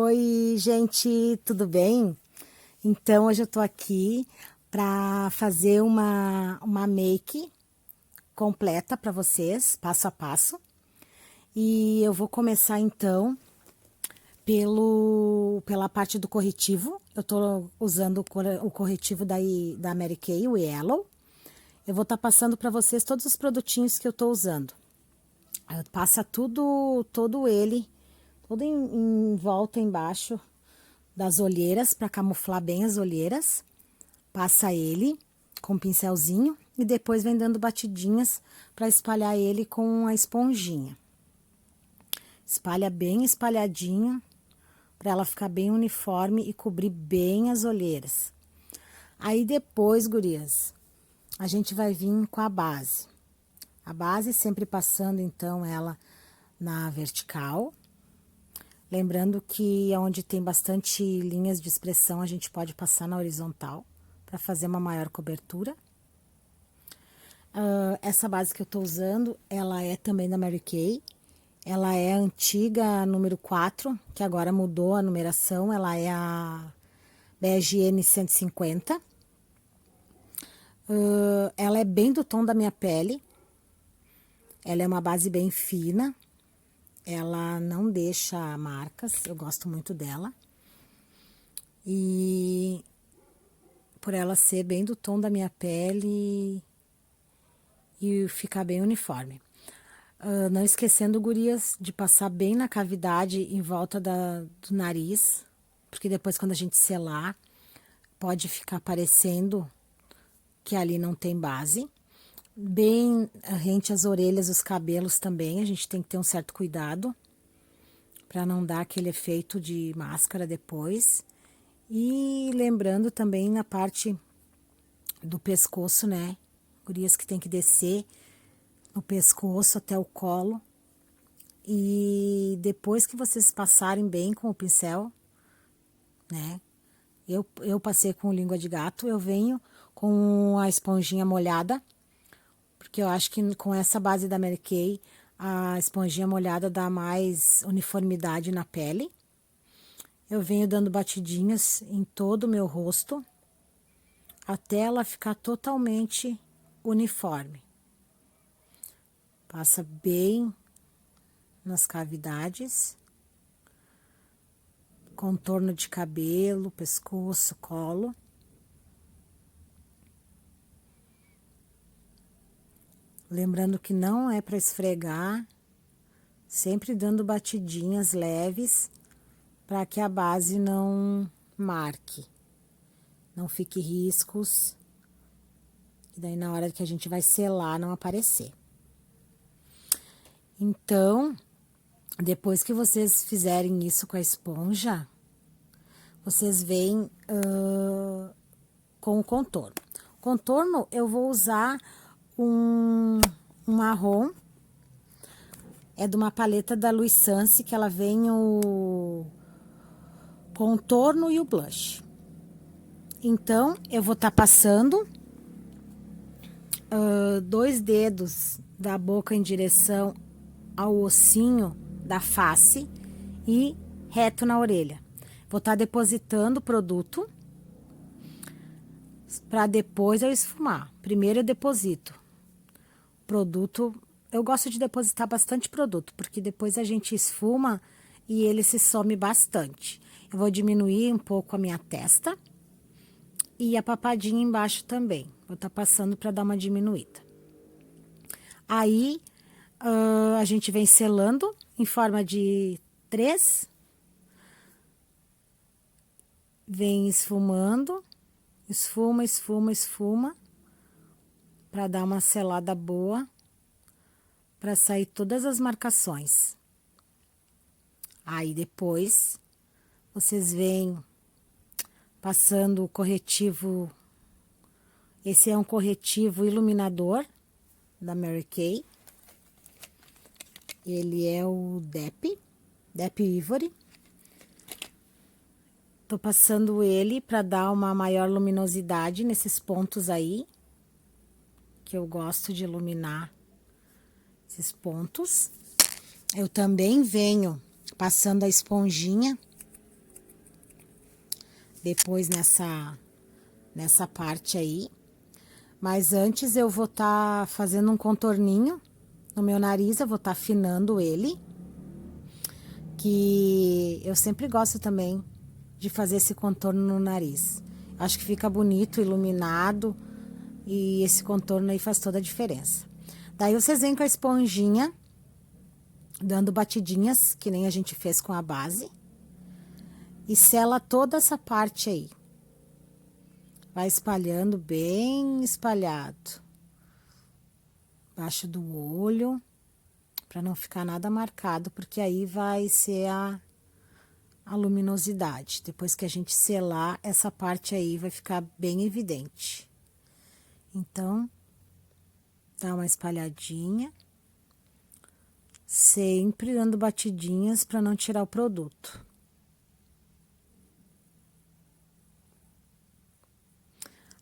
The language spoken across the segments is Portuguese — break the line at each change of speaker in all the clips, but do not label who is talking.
Oi, gente, tudo bem? Então, hoje eu tô aqui para fazer uma make completa para vocês, passo a passo. E eu vou começar então pela parte do corretivo. Eu tô usando o corretivo da Mary Kay, o Yellow. Eu vou estar passando para vocês todos os produtinhos que eu tô usando. Passa todo ele, todo em volta embaixo das olheiras, para camuflar bem as olheiras. Passa ele com um pincelzinho e depois vem dando batidinhas para espalhar ele com a esponjinha. Espalha bem espalhadinho para ela ficar bem uniforme e cobrir bem as olheiras. Aí depois, gurias, a gente vai vir com a base. A base sempre passando então ela na vertical. Lembrando que onde tem bastante linhas de expressão, a gente pode passar na horizontal para fazer uma maior cobertura. Essa base que eu tô usando, ela é também da Mary Kay. Ela é a antiga número 4, que agora mudou a numeração. Ela é a BGN 150. Ela é bem do tom da minha pele. Ela é uma base bem fina. Ela não deixa marcas, eu gosto muito dela. E por ela ser bem do tom da minha pele e ficar bem uniforme. Não esquecendo, gurias, de passar bem na cavidade em volta do nariz, porque depois quando a gente selar, pode ficar parecendo que ali não tem base. Bem rente às orelhas, os cabelos também, a gente tem que ter um certo cuidado para não dar aquele efeito de máscara depois. E lembrando também na parte do pescoço, né? Gurias, que tem que descer no pescoço até o colo. E depois que vocês passarem bem com o pincel, né? Eu passei com língua de gato, eu venho com a esponjinha molhada, porque eu acho que com essa base da Mary Kay, a esponjinha molhada dá mais uniformidade na pele. Eu venho dando batidinhas em todo o meu rosto, até ela ficar totalmente uniforme. Passa bem nas cavidades, contorno de cabelo, pescoço, colo. Lembrando que não é para esfregar, sempre dando batidinhas leves para que a base não marque, não fique riscos, e daí na hora que a gente vai selar não aparecer. Então, depois que vocês fizerem isso com a esponja, vocês vêm com o contorno. Contorno eu vou usar um marrom, é de uma paleta da Louis Sansi, que ela vem o contorno e o blush. Então, eu vou estar passando 2 dedos da boca em direção ao ossinho da face e reto na orelha. Vou estar depositando o produto para depois eu esfumar. Primeiro eu deposito produto. Eu gosto de depositar bastante produto, porque depois a gente esfuma e ele se some bastante. Eu vou diminuir um pouco a minha testa e a papadinha embaixo também. Vou estar passando para dar uma diminuída. Aí, a gente vem selando em forma de 3. Vem esfumando, esfuma, esfuma, esfuma, para dar uma selada boa, para sair todas as marcações. Aí depois, vocês vêm passando o corretivo. Esse é um corretivo iluminador da Mary Kay. Ele é o Dep Ivory. Tô passando ele para dar uma maior luminosidade nesses pontos aí, que eu gosto de iluminar esses pontos. Eu também venho passando a esponjinha depois nessa parte aí. Mas antes eu vou estar fazendo um contorninho no meu nariz, eu vou estar afinando ele. Que eu sempre gosto também de fazer esse contorno no nariz. Acho que fica bonito, iluminado, e esse contorno aí faz toda a diferença. Daí vocês vêm com a esponjinha, dando batidinhas, que nem a gente fez com a base, e sela toda essa parte aí. Vai espalhando bem espalhado. Embaixo do olho, para não ficar nada marcado, porque aí vai ser a luminosidade. Depois que a gente selar, essa parte aí vai ficar bem evidente. Então, dá uma espalhadinha, sempre dando batidinhas para não tirar o produto.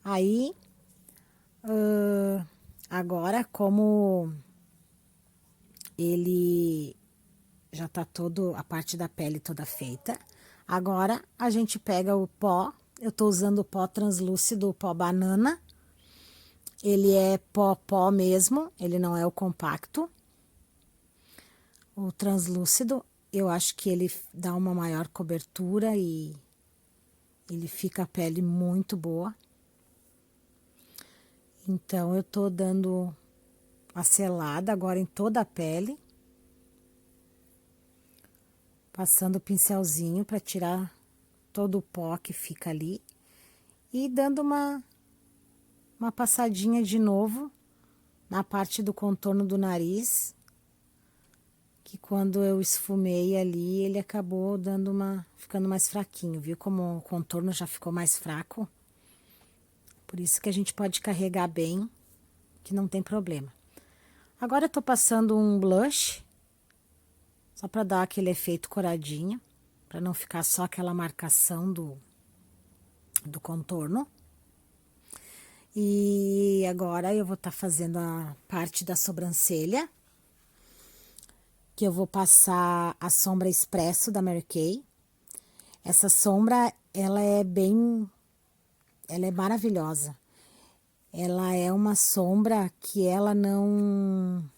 Aí, agora, como ele já tá todo, a parte da pele toda feita, agora a gente pega o pó, eu tô usando o pó translúcido, o pó banana, ele é pó mesmo, ele não é o compacto. O translúcido, eu acho que ele dá uma maior cobertura e ele fica a pele muito boa. Então, eu tô dando a selada agora em toda a pele. Passando o pincelzinho para tirar todo o pó que fica ali. E dando uma passadinha de novo na parte do contorno do nariz, que quando eu esfumei ali, ele acabou ficando mais fraquinho, viu como o contorno já ficou mais fraco? Por isso que a gente pode carregar bem, que não tem problema. Agora eu tô passando um blush, só para dar aquele efeito coradinho, para não ficar só aquela marcação do contorno. E agora eu vou estar fazendo a parte da sobrancelha, que eu vou passar a sombra Expresso da Mary Kay. Essa sombra, ela é maravilhosa. Ela é uma sombra que ela não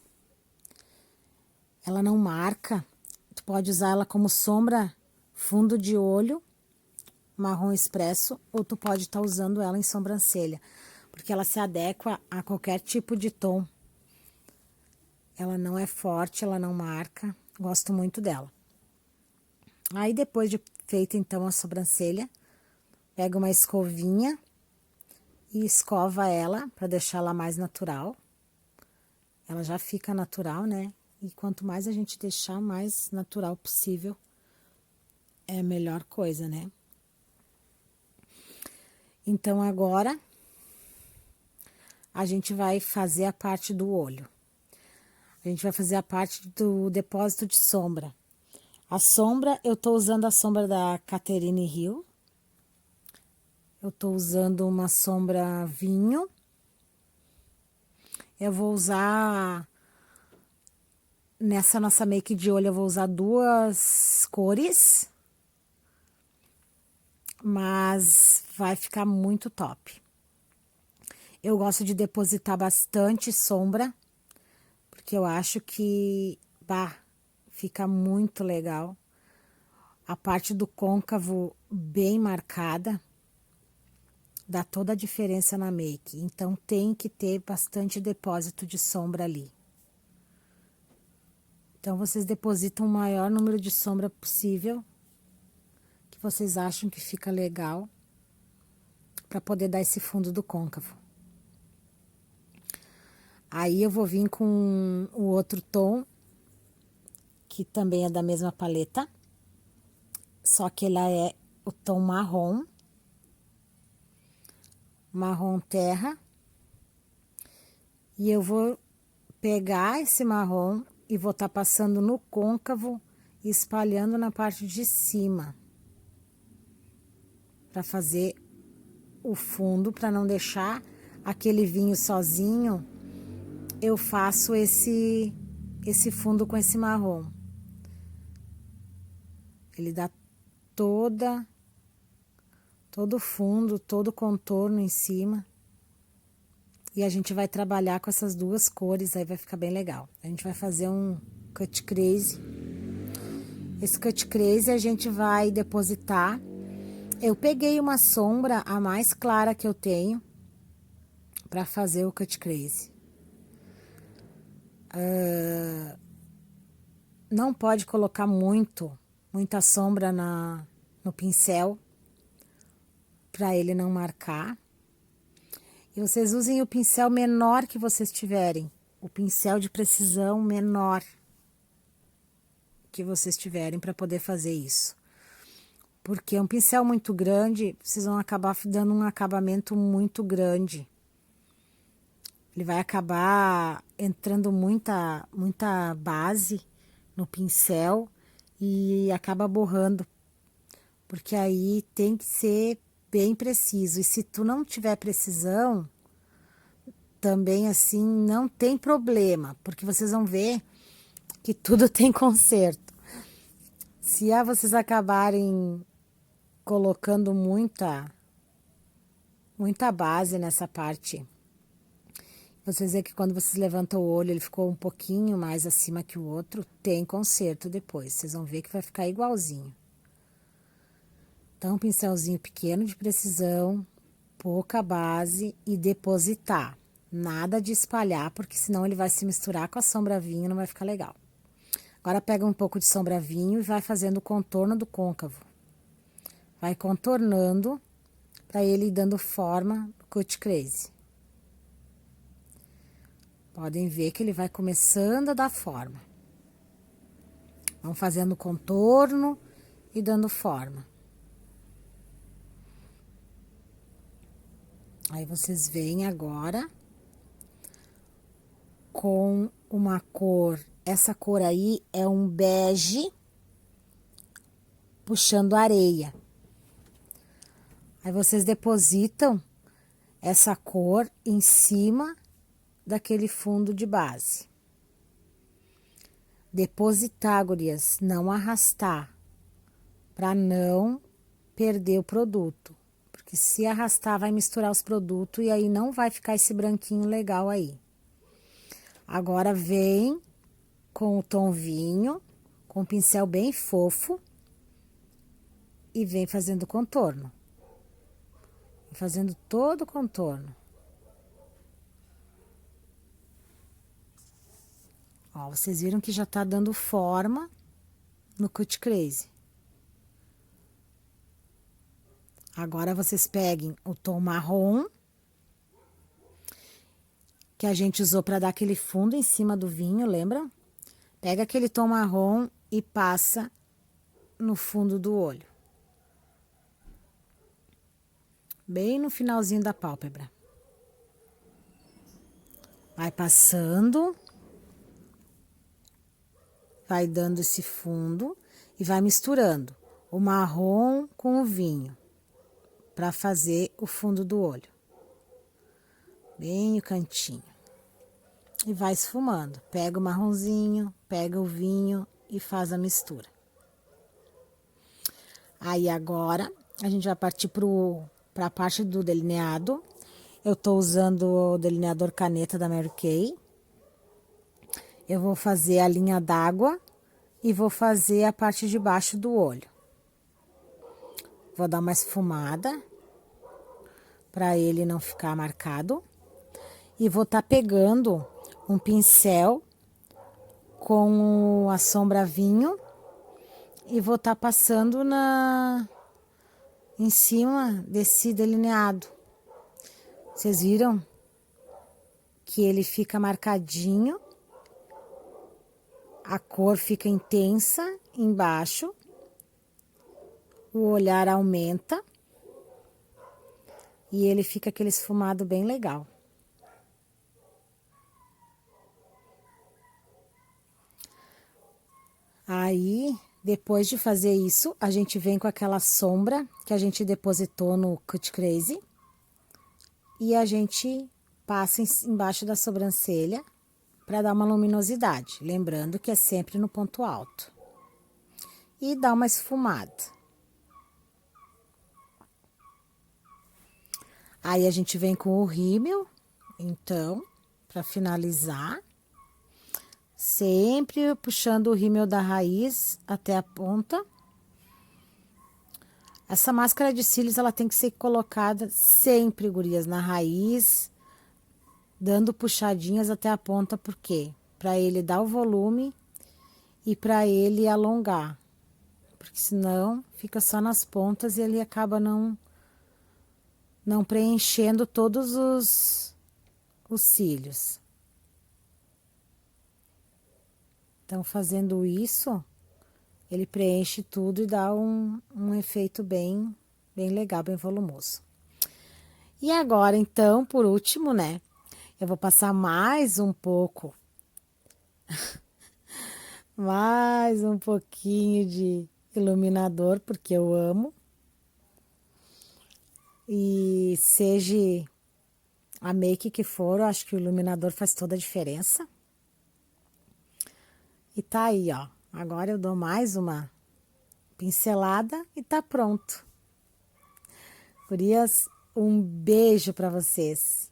marca. Tu pode usar ela como sombra fundo de olho, marrom expresso, ou tu pode estar usando ela em sobrancelha, porque ela se adequa a qualquer tipo de tom. Ela não é forte, ela não marca, gosto muito dela. Aí depois de feita então a sobrancelha, pega uma escovinha e escova ela para deixar ela mais natural. Ela já fica natural, né? E quanto mais a gente deixar mais natural possível, é a melhor coisa, né? Então agora a gente vai fazer a parte do olho. A gente vai fazer a parte do depósito de sombra. A sombra, eu tô usando a sombra da Catherine Hill. Eu tô usando uma sombra vinho. Eu vou usar, nessa nossa make de olho, eu vou usar duas cores. Mas vai ficar muito top. Eu gosto de depositar bastante sombra, porque eu acho que, fica muito legal. A parte do côncavo bem marcada, dá toda a diferença na make. Então, tem que ter bastante depósito de sombra ali. Então, vocês depositam o maior número de sombra possível, que vocês acham que fica legal, para poder dar esse fundo do côncavo. Aí, eu vou vir com o outro tom, que também é da mesma paleta, só que ela é o tom marrom terra, e eu vou pegar esse marrom e vou estar passando no côncavo e espalhando na parte de cima, para fazer o fundo, para não deixar aquele vinho sozinho, eu faço esse fundo com esse marrom. Ele dá todo o fundo, todo o contorno em cima. E a gente vai trabalhar com essas duas cores, aí vai ficar bem legal. A gente vai fazer um cut crease. Esse cut crease a gente vai depositar. Eu peguei uma sombra, a mais clara que eu tenho, para fazer o cut crease. Não pode colocar muita sombra no pincel, para ele não marcar. E vocês usem o pincel menor que vocês tiverem, o pincel de precisão menor que vocês tiverem para poder fazer isso. Porque um pincel muito grande, vocês vão acabar dando um acabamento muito grande. Ele vai acabar entrando muita base no pincel e acaba borrando. Porque aí tem que ser bem preciso. E se tu não tiver precisão, também assim não tem problema. Porque vocês vão ver que tudo tem conserto. Se vocês acabarem colocando muita base nessa parte, vocês veem que quando vocês levantam o olho, ele ficou um pouquinho mais acima que o outro, tem conserto depois. Vocês vão ver que vai ficar igualzinho. Então, um pincelzinho pequeno de precisão, pouca base e depositar. Nada de espalhar, porque senão ele vai se misturar com a sombra vinho e não vai ficar legal. Agora pega um pouco de sombra vinho e vai fazendo o contorno do côncavo. Vai contornando para ele ir dando forma no cut crease. Podem ver que ele vai começando a dar forma. Vão fazendo contorno e dando forma. Aí vocês veem agora com uma cor, essa cor aí é um bege puxando areia. Aí vocês depositam essa cor em cima daquele fundo de base. Depositar, gurias, não arrastar, para não perder o produto. Porque se arrastar, vai misturar os produtos e aí não vai ficar esse branquinho legal aí. Agora vem com o tom vinho, com o pincel bem fofo e vem fazendo contorno. Fazendo todo o contorno. Ó, vocês viram que já tá dando forma no cut crease. Agora vocês peguem o tom marrom, que a gente usou para dar aquele fundo em cima do vinho, lembra? Pega aquele tom marrom e passa no fundo do olho. Bem no finalzinho da pálpebra. Vai passando, vai dando esse fundo e vai misturando o marrom com o vinho para fazer o fundo do olho. Bem o cantinho. E vai esfumando. Pega o marronzinho, pega o vinho e faz a mistura. Aí agora a gente vai partir para a parte do delineado. Eu tô usando o delineador caneta da Mary Kay. Eu vou fazer a linha d'água e vou fazer a parte de baixo do olho. Vou dar uma esfumada para ele não ficar marcado. E vou estar pegando um pincel com a sombra vinho e vou estar passando em cima desse delineado. Vocês viram que ele fica marcadinho, a cor fica intensa embaixo, o olhar aumenta e ele fica aquele esfumado bem legal. Aí, depois de fazer isso, a gente vem com aquela sombra que a gente depositou no cut crease e a gente passa embaixo da sobrancelha para dar uma luminosidade, lembrando que é sempre no ponto alto. E dá uma esfumada. Aí a gente vem com o rímel, então, para finalizar, sempre puxando o rímel da raiz até a ponta. Essa máscara de cílios, ela tem que ser colocada sempre, gurias, na raiz, dando puxadinhas até a ponta, por quê? Para ele dar o volume e para ele alongar, porque senão fica só nas pontas e ele acaba não preenchendo todos os cílios. Então, fazendo isso, ele preenche tudo e dá um efeito bem legal, bem volumoso. E agora, então, por último, né? Eu vou passar mais um pouco, mais um pouquinho de iluminador, porque eu amo. E seja a make que for, eu acho que o iluminador faz toda a diferença. E tá aí, ó. Agora eu dou mais uma pincelada e tá pronto. Gurias, um beijo para vocês.